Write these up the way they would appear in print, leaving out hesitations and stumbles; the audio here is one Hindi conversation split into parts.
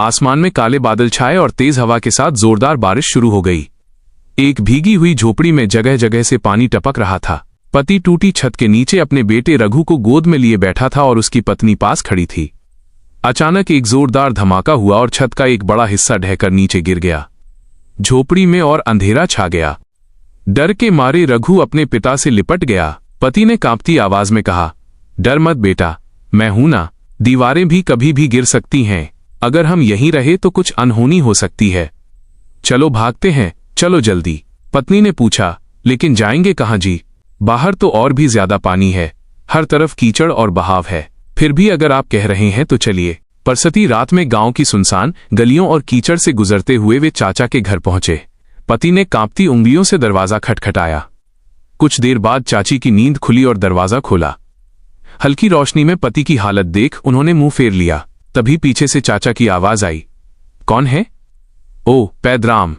आसमान में काले बादल छाए और तेज हवा के साथ जोरदार बारिश शुरू हो गई। एक भीगी हुई झोपड़ी में जगह जगह से पानी टपक रहा था। पति टूटी छत के नीचे अपने बेटे रघु को गोद में लिए बैठा था और उसकी पत्नी पास खड़ी थी। अचानक एक जोरदार धमाका हुआ और छत का एक बड़ा हिस्सा ढहकर नीचे गिर गया। झोपड़ी में और अंधेरा छा गया। डर के मारे रघु अपने पिता से लिपट गया। पति ने कांपती आवाज में कहा, डर मत बेटा, मैं हूं ना, दीवारें भी कभी भी गिर सकती हैं। अगर हम यहीं रहे तो कुछ अनहोनी हो सकती है। चलो भागते हैं, चलो जल्दी। पत्नी ने पूछा, लेकिन जाएंगे कहां जी? बाहर तो और भी ज्यादा पानी है, हर तरफ कीचड़ और बहाव है। फिर भी अगर आप कह रहे हैं तो चलिए। परसती रात में गांव की सुनसान गलियों और कीचड़ से गुजरते हुए वे चाचा के घर पहुंचे। पति ने कांपती उंगलियों से दरवाजा खटखटाया। कुछ देर बाद चाची की नींद खुली और दरवाजा खोला। हल्की रोशनी में पति की हालत देख उन्होंने मुंह फेर लिया। तभी पीछे से चाचा की आवाज आई, कौन है? ओ पैदराम,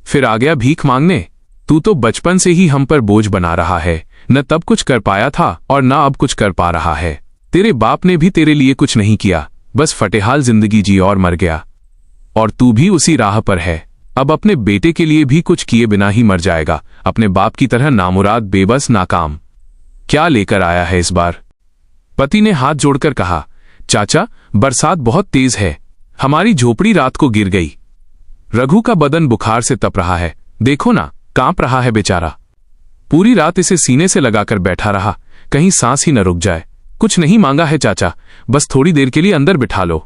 फिर आ गया भीख मांगने? तू तो बचपन से ही हम पर बोझ बना रहा है। न तब कुछ कर पाया था और न अब कुछ कर पा रहा है। तेरे बाप ने भी तेरे लिए कुछ नहीं किया, बस फटेहाल जिंदगी जी और मर गया। और तू भी उसी राह पर है। अब अपने बेटे के लिए भी कुछ किए बिना ही मर जाएगा, अपने बाप की तरह नामुराद, बेबस, नाकाम। क्या लेकर आया है इस बार? पति ने हाथ जोड़कर कहा, चाचा बरसात बहुत तेज है, हमारी झोपड़ी रात को गिर गई। रघु का बदन बुखार से तप रहा है, देखो ना, कांप रहा है बेचारा। पूरी रात इसे सीने से लगाकर बैठा रहा, कहीं सांस ही न रुक जाए। कुछ नहीं मांगा है चाचा, बस थोड़ी देर के लिए अंदर बिठा लो।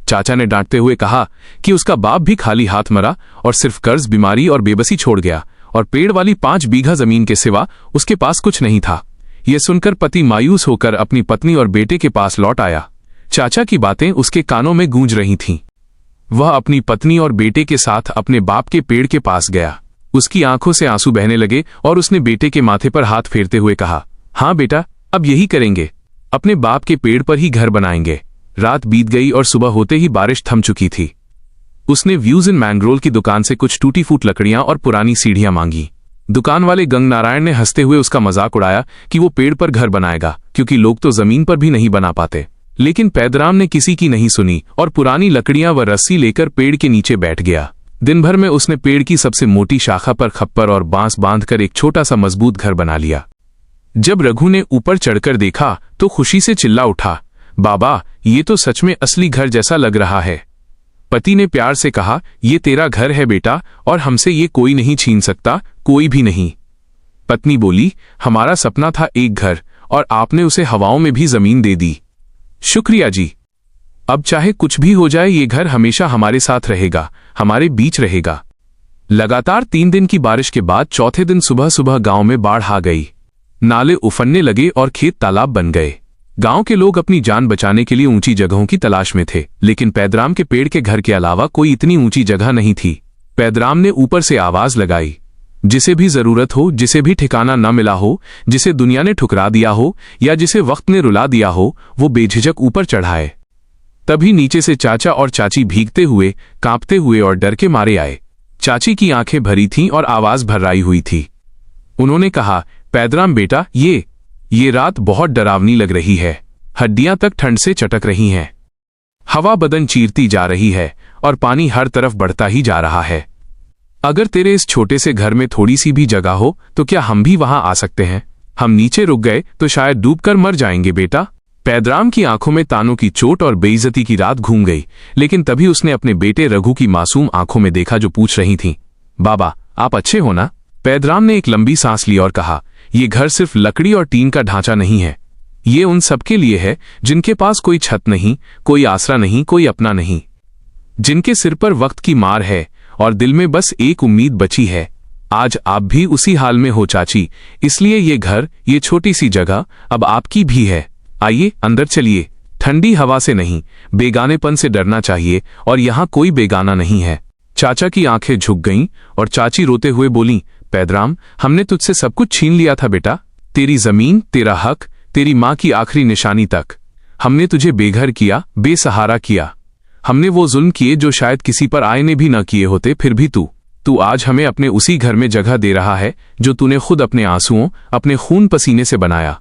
चाचा ने डांटते हुए कहा कि उसका बाप भी खाली हाथ मरा और सिर्फ कर्ज, बीमारी और बेबसी छोड़ गया, और पेड़ वाली 5 बीघा जमीन के सिवा उसके पास कुछ नहीं था। यह सुनकर पति मायूस होकर अपनी पत्नी और बेटे के पास लौट आया। चाचा की बातें उसके कानों में गूंज रही थीं। वह अपनी पत्नी और बेटे के साथ अपने बाप के पेड़ के पास गया। उसकी आंखों से आंसू बहने लगे और उसने बेटे के माथे पर हाथ फेरते हुए कहा, हाँ बेटा, अब यही करेंगे, अपने बाप के पेड़ पर ही घर बनाएंगे। रात बीत गई और सुबह होते ही बारिश थम चुकी थी। उसने व्यूज इन मैंग्रोल की दुकान से कुछ टूटी फूट लकड़ियां और पुरानी सीढ़ियां मांगी। दुकान वाले गंग नारायण ने हंसते हुए उसका मजाक उड़ाया कि वो पेड़ पर घर बनाएगा, क्योंकि लोग तो जमीन पर भी नहीं बना पाते। लेकिन पैदराम ने किसी की नहीं सुनी और पुरानी लकड़ियां व रस्सी लेकर पेड़ के नीचे बैठ गया। दिन भर में उसने पेड़ की सबसे मोटी शाखा पर खप्पर और बांस बांधकर एक छोटा सा मजबूत घर बना लिया। जब रघु ने ऊपर चढ़कर देखा तो खुशी से चिल्ला उठा, बाबा, ये तो सच में असली घर जैसा लग रहा है। पति ने प्यार से कहा, ये तेरा घर है बेटा, और हमसे ये कोई नहीं छीन सकता, कोई भी नहीं। पत्नी बोली, हमारा सपना था एक घर, और आपने उसे हवाओं में भी जमीन दे दी। शुक्रिया जी। अब चाहे कुछ भी हो जाए, ये घर हमेशा हमारे साथ रहेगा, हमारे बीच रहेगा। लगातार 3 दिन की बारिश के बाद चौथे दिन सुबह सुबह गांव में बाढ़ आ गई। नाले उफनने लगे और खेत तालाब बन गए। गांव के लोग अपनी जान बचाने के लिए ऊंची जगहों की तलाश में थे, लेकिन पैदराम के पेड़ के घर के अलावा कोई इतनी ऊंची जगह नहीं थी। पैदराम ने ऊपर से आवाज लगाई, जिसे भी जरूरत हो, जिसे भी ठिकाना न मिला हो, जिसे दुनिया ने ठुकरा दिया हो या जिसे वक्त ने रुला दिया हो, वो बेझिझक ऊपर चढ़ाए। तभी नीचे से चाचा और चाची भीगते हुए, कांपते हुए और डर के मारे आए। चाची की आंखें भरी थीं और आवाज भर्राई हुई थी। उन्होंने कहा, पैदराम बेटा, ये रात बहुत डरावनी लग रही है। हड्डियां तक ठंड से चटक रही हैं। हवा बदन चीरती जा रही है और पानी हर तरफ बढ़ता ही जा रहा है। अगर तेरे इस छोटे से घर में थोड़ी सी भी जगह हो तो क्या हम भी वहां आ सकते हैं? हम नीचे रुक गए तो शायद डूबकर मर जाएंगे बेटा। पैदराम की आंखों में तानों की चोट और बेइज्जती की रात घूम गई, लेकिन तभी उसने अपने बेटे रघु की मासूम आंखों में देखा जो पूछ रही थीं, बाबा, आप अच्छे हो ना? पैदराम ने एक लंबी सांस ली और कहा, ये घर सिर्फ लकड़ी और टीन का ढांचा नहीं है। ये उन सबके लिए है जिनके पास कोई छत नहीं, कोई आसरा नहीं, कोई अपना नहीं, जिनके सिर पर वक्त की मार है और दिल में बस एक उम्मीद बची है। आज आप भी उसी हाल में हो चाची, इसलिए ये घर, ये छोटी सी जगह अब आपकी भी है। आइए अंदर चलिए। ठंडी हवा से नहीं, बेगानेपन से डरना चाहिए, और यहाँ कोई बेगाना नहीं है। चाचा की आंखें झुक गईं और चाची रोते हुए बोली, पैदराम, हमने तुझसे सब कुछ छीन लिया था बेटा, तेरी जमीन, तेरा हक, तेरी माँ की आखिरी निशानी तक। हमने तुझे बेघर किया, बेसहारा किया। हमने वो जुल्म किए जो शायद किसी पर आए ने भी न किए होते। फिर भी तू आज हमें अपने उसी घर में जगह दे रहा है जो तूने खुद अपने आंसुओं, अपने खून पसीने से बनाया।